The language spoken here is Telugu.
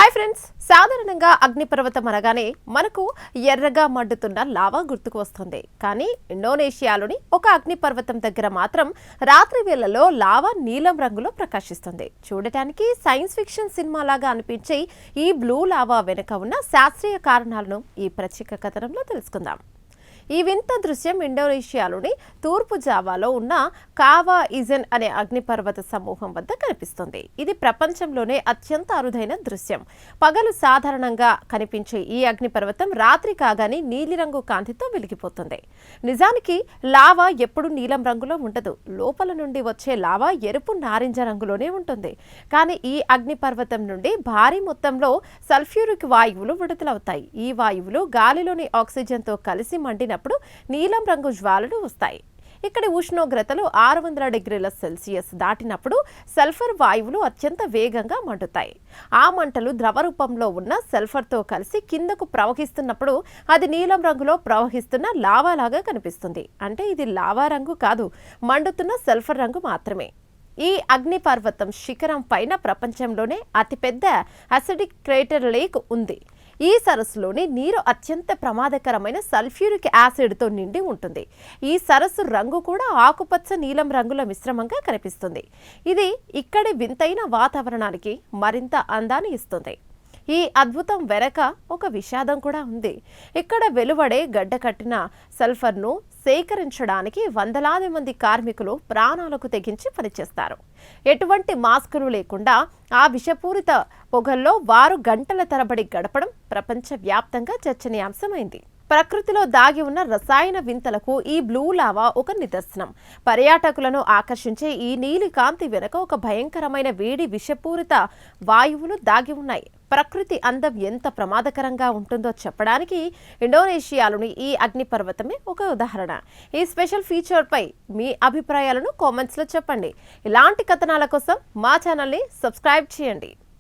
హాయ్ ఫ్రెండ్స్, సాధారణంగా అగ్నిపర్వతం అనగానే మనకు ఎర్రగా మండుతున్న లావా గుర్తుకు వస్తుంది. కానీ ఇండోనేషియాలోని ఒక అగ్నిపర్వతం దగ్గర మాత్రం రాత్రి వేళల్లో లావా నీలం రంగులో ప్రకాశిస్తుంది. చూడటానికి సైన్స్ ఫిక్షన్ సినిమా లాగా అనిపించే ఈ బ్లూ లావా వెనుక ఉన్న శాస్త్రీయ కారణాలను ఈ ప్రత్యేక కథనంలో తెలుసుకుందాం. ఈ వింత దృశ్యం ఇండోనేషియాలోని తూర్పు జావాలో ఉన్న కావా ఇజన్ అనే అగ్నిపర్వత సమూహం వద్ద కనిపిస్తుంది. ఇది ప్రపంచంలోనే అత్యంత అరుదైన దృశ్యం. పగలు సాధారణంగా కనిపించే ఈ అగ్నిపర్వతం రాత్రి కాగానే నీలిరంగు కాంతితో వెలిగిపోతుంది. నిజానికి లావా ఎప్పుడు నీలం రంగులో ఉండదు. లోపల నుండి వచ్చే లావా ఎరుపు నారింజ రంగులోనే ఉంటుంది. కానీ ఈ అగ్నిపర్వతం నుండి భారీ మొత్తంలో సల్ఫ్యూరిక్ వాయువులు విడుదలవుతాయి. ఈ వాయువులు గాలిలోని ఆక్సిజన్తో కలిసి మండిన నీలం రంగు జ్వాలలు వస్తాయి. ఇక్కడి ఉష్ణోగ్రతలు 600 డిగ్రీల సెల్సియస్ దాటినప్పుడు సల్ఫర్ వాయువులు అత్యంత వేగంగా మండుతాయి. ఆ మంటలు ద్రవ రూపంలో ఉన్న సల్ఫర్తో కలిసి కిందకు ప్రవహిస్తున్నప్పుడు అది నీలం రంగులో ప్రవహిస్తున్న లావా లాగా కనిపిస్తుంది. అంటే ఇది లావా రంగు కాదు, మండుతున్న సల్ఫర్ రంగు మాత్రమే. ఈ అగ్నిపర్వతం శిఖరం పైన ప్రపంచంలోనే అతిపెద్ద అసిడిక్ క్రేటర్ లేక్ ఉంది. ఈ సరస్సులోని నీరు అత్యంత ప్రమాదకరమైన సల్ఫ్యూరిక్ యాసిడ్తో నిండి ఉంటుంది. ఈ సరస్సు రంగు కూడా ఆకుపచ్చ నీలం రంగుల మిశ్రమంగా కనిపిస్తుంది. ఇది ఇక్కడి వింతైన వాతావరణానికి మరింత అందాన్ని ఇస్తుంది. ఈ అద్భుతం వెనక ఒక విషాదం కూడా ఉంది. ఇక్కడ వెలువడే గడ్డకట్టిన సల్ఫర్ను సేకరించడానికి వందలాది మంది కార్మికులు ప్రాణాలకు తెగించి పనిచేస్తారు. ఎటువంటి మాస్కులు లేకుండా ఆ విషపూరిత పొగల్లో వారు గంటల తరబడి గడపడం ప్రపంచవ్యాప్తంగా చర్చనీయాంశమైంది. ప్రకృతిలో దాగి ఉన్న రసాయన వింతలకు ఈ బ్లూ లావా ఒక నిదర్శనం. పర్యాటకులను ఆకర్షించే ఈ నీలి కాంతి వెనుక ఒక భయంకరమైన వేడి విషపూరిత వాయువులు దాగి ఉన్నాయి. ప్రకృతి అందం ఎంత ప్రమాదకరంగా ఉంటుందో చెప్పడానికి ఇండోనేషియాలోని ఈ అగ్నిపర్వతమే ఒక ఉదాహరణ. ఈ స్పెషల్ ఫీచర్పై మీ అభిప్రాయాలను కామెంట్స్లో చెప్పండి. ఇలాంటి కథనాల కోసం మా ఛానల్ని సబ్స్క్రైబ్ చేయండి.